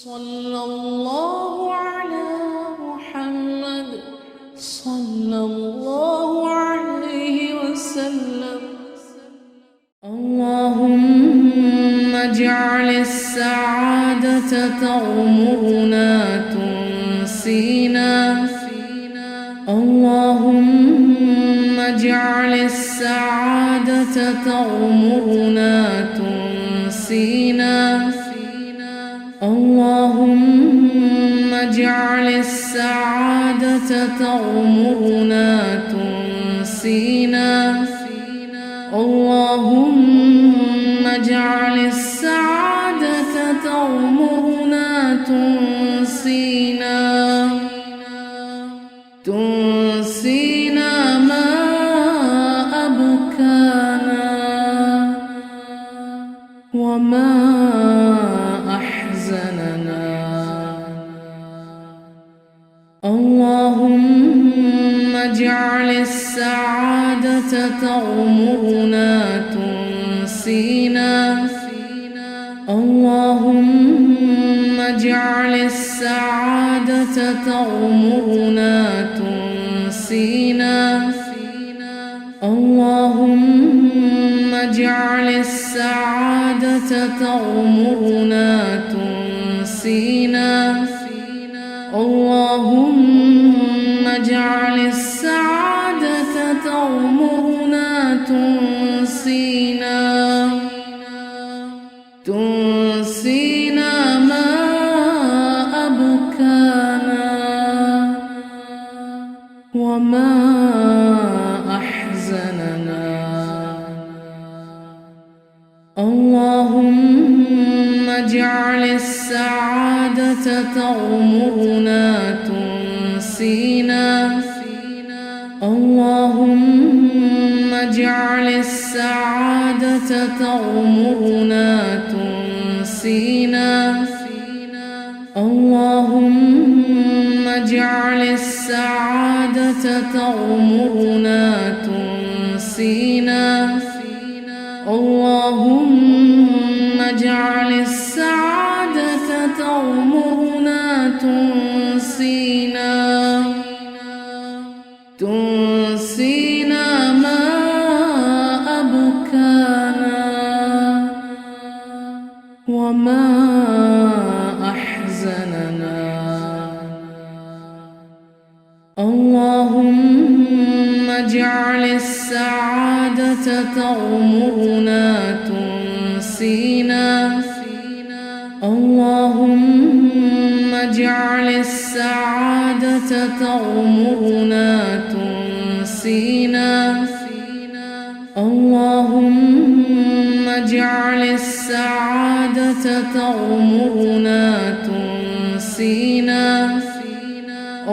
صلى الله على محمد صلى الله عليه وسلم. اللهم اجعل السعادة تغمرنا تنسينا. اللهم اجعل السعادة تغمرنا تنسينا. اللهم اجعل السعادة تغمرنا تنسينا. اللهم اجعل السعادة تغمرنا تنسينا. تنسينا ما أبكانا وما أحزننا. اللهم اجعل السعادة تغمرنا تنسينا. اللهم اجعل السعادة تغمرنا تنسينا. اللهم اجعل السعادة تغمرنا تنسينا. اللهم اجعل السعادة تغمرنا تنسينا. تنسينا ما أبكانا وما أحزننا. اللهم اجعل السعادة تغمرنا تنسينا. اللهم اجعل السعادة تغمرنا تنسينا. اللهم اجعل السعادة تغمرنا تنسينا. اللهم اجعل السعادة تغمرنا تنسينا. تنسينا ما أبكانا وما أحزننا. اللهم اجعل السعادة تغمرنا تنسينا. اللهم اجعل السعادة تغمرنا تنسينا. اللهم اجعل السعادة تغمرنا تنسينا.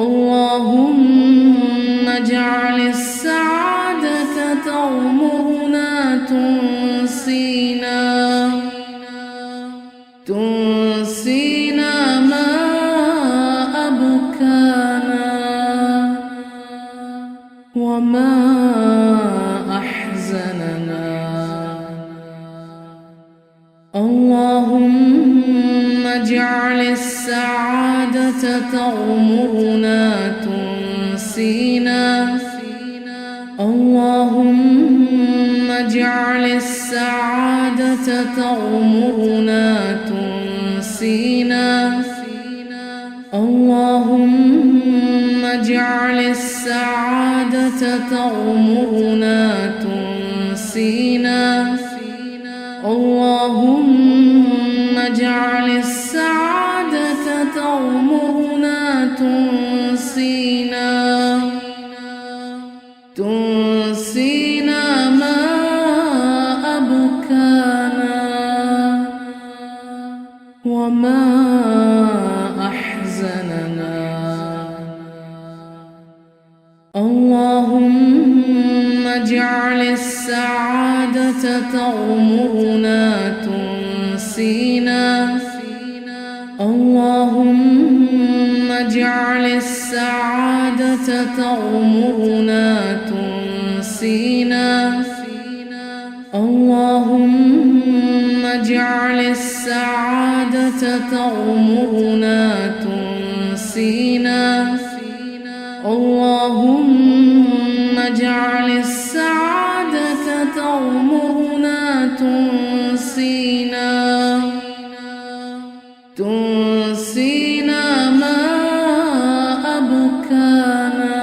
اللهم اجعل السعادة تغمرنا تنسينا. تنسينا ما أبكانا وما أحزننا. اللهم اجعل السعادة تغمرنا تنسينا. اللهم اجعل السعادة تغمرنا تنسينا. اللهم اجعل السعادة تغمرنا تنسينا. اللهم اجعل السعادة تغمرنا تنسينا. تنسينا ما أبكانا وما أحزننا. اللهم اجعل السعادة تغمرنا تنسينا. اللهم اجعل السعادة تغمرنا تنسينا. اللهم اجعل السعادة تغمرنا تنسينا اللهم اجعل السعادة تغمرنا تنسينا ما أبكانا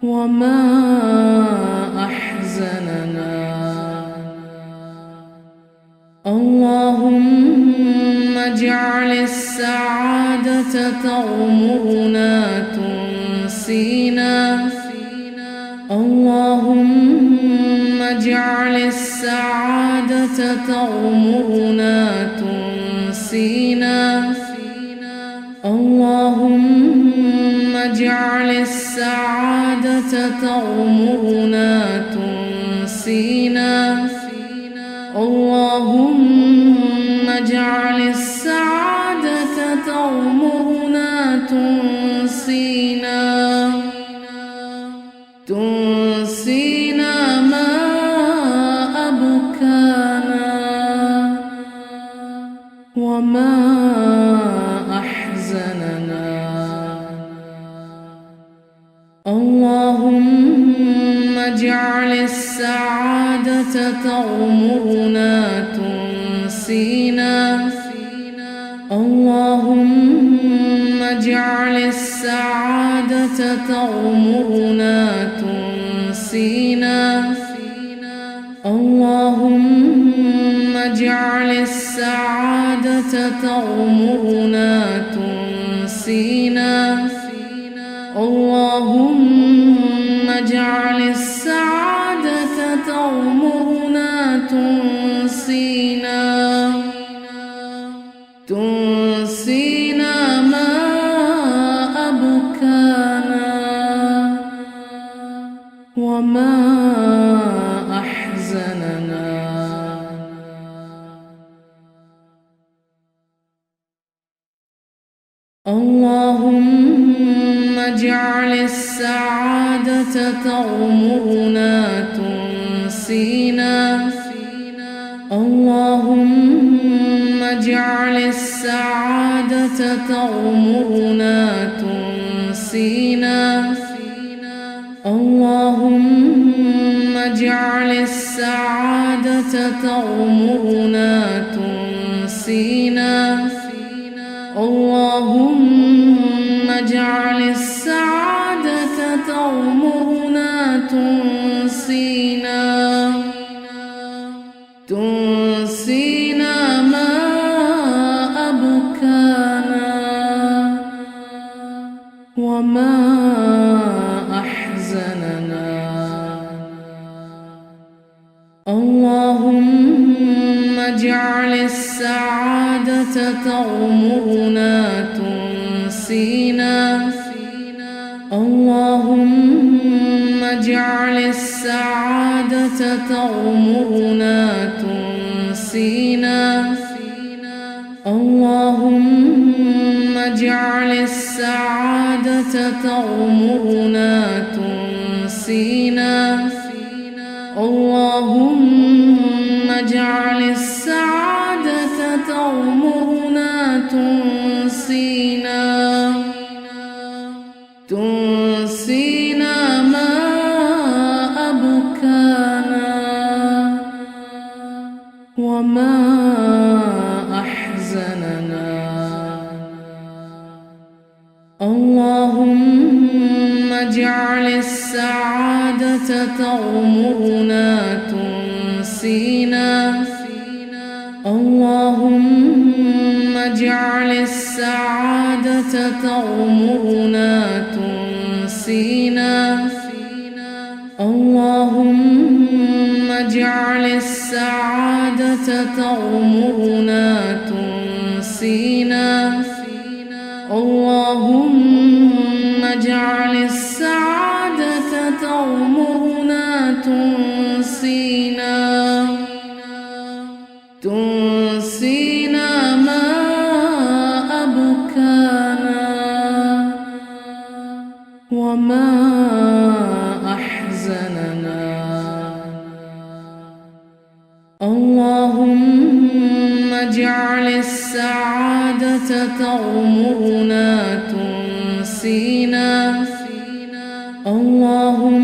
وما أحزننا اللهم اجعل السعادة تغمرنا تنسينا اللهم اجعل السعادة تغمرنا تنسينا اللهم اجعل السعادة تغمرنا تنسينا اللهم اجعل السعادة تغمرنا تنسينا ما أبكانا وما أحزننا اللهم اجعل السعادة تغمرنا تنسينا اللهم اجعل السعادة تغمرنا تنسينا اللهم اجعل السعادة تغمرنا تنسينا اللهم اجعل السعادة تغمرنا تنسينا ما أبكانا وما أحزننا اللهم اجعل السعادة تغمرنا تنسينا اللهم اجعل السعادة تغمرنا تنسينا اللهم اجعل السعادة تغمرنا تنسينا اللهم اجعل السعادة تغمرنا تنسينا ما أبكانا وما أحزننا اللهم اجعل السعادة تغمرنا تنسينا اللهم اجعل السعادة تغمرنا تنسينا اللهم اجعل السعادة تغمرنا تنسينا اللهم اجعل السعادة تغمرنا تنسينا ما أبكانا وما أحزننا اللهم اجعل السعادة تغمرنا تنسينا اللهم اجعل السعادة تغمرنا تنسينا اللهم اجعل السعادة تغمرنا تنسينا اللهم اجعل السعادة تغمرنا تنسينا ما أبكانا وما أحزننا اللهم اجعل تغمرنا تنسينا اللهم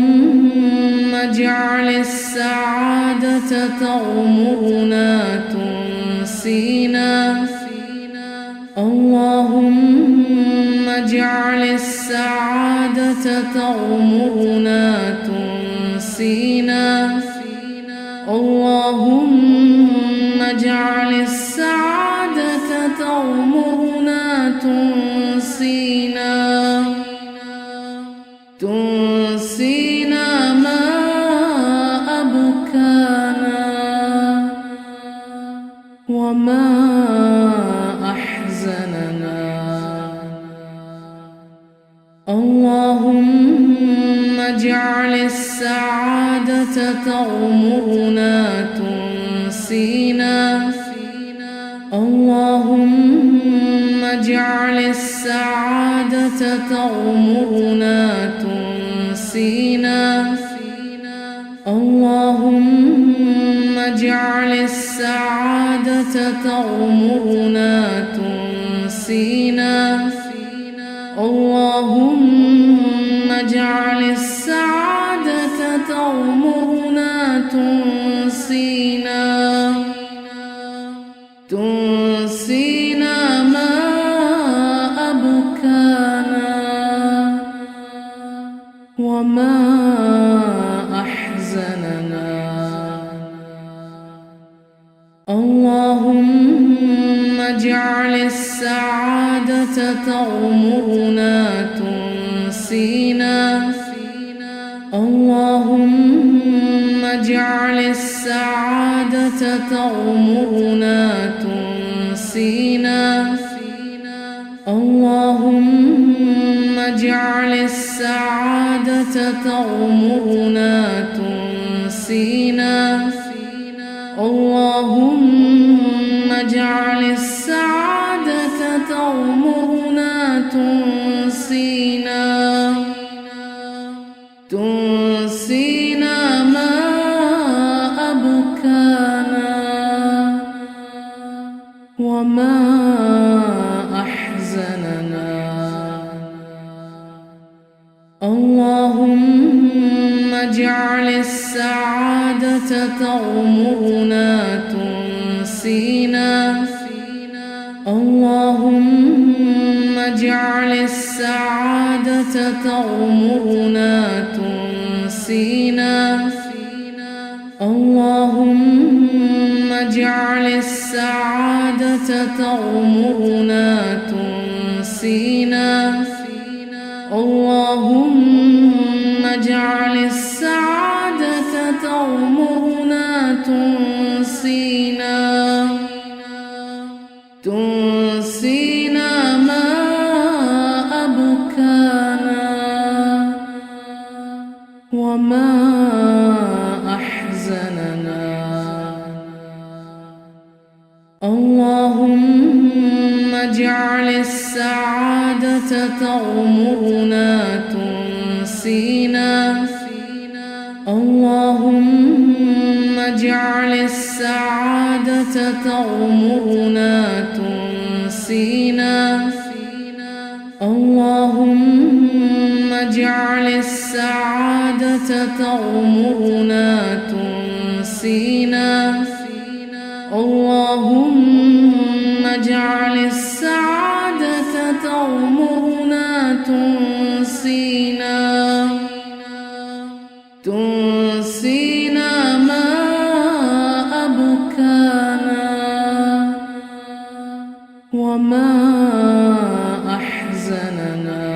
اجعل السعادة تغمرنا تنسينا اللهم اجعل السعادة تغمرنا تنسينا اللهم اجعل السعادة تغمرنا تنسينا تنسينا ما أبكانا وما أحزننا اللهم اجعل السعادة تغمرنا تنسينا اللهم اجعل السعادة تغمرنا تنسينا اللهم اجعل السعادة تغمرنا تنسينا اللهم اجعل السعادة تغمرنا تنسينا تنسينا ما أبكانا وما أحزننا اللهم اجعل السعادة تغمرنا تنسينا اللهم اجعل السعادة تغمرنا تنسينا اللهم اجعل السعادة تغمرنا تنسينا اللهم اجعل السعادة تغمرنا تنسينا تنسينا ما أبكانا وما أحزننا اللهم اجعل السعادة تغمرنا تنسينا اللهم اجعل السعادة تغمرنا تنسينا اللهم اجعل السعادة تغمرنا تنسينا اللهم اجعل السعادة تغمرنا تنسينا تنسينا ما أبكانا وما أحزننا اللهم اجعل السعادة تغمرنا تنسينا اللهم اجعل السعادة تغمرنا تنسينا اللهم اجعل السعادة تغمرنا تنسينا اللهم اجعل السعادة تغمرنا تنسينا تنسينا ما أبكانا وما أحزننا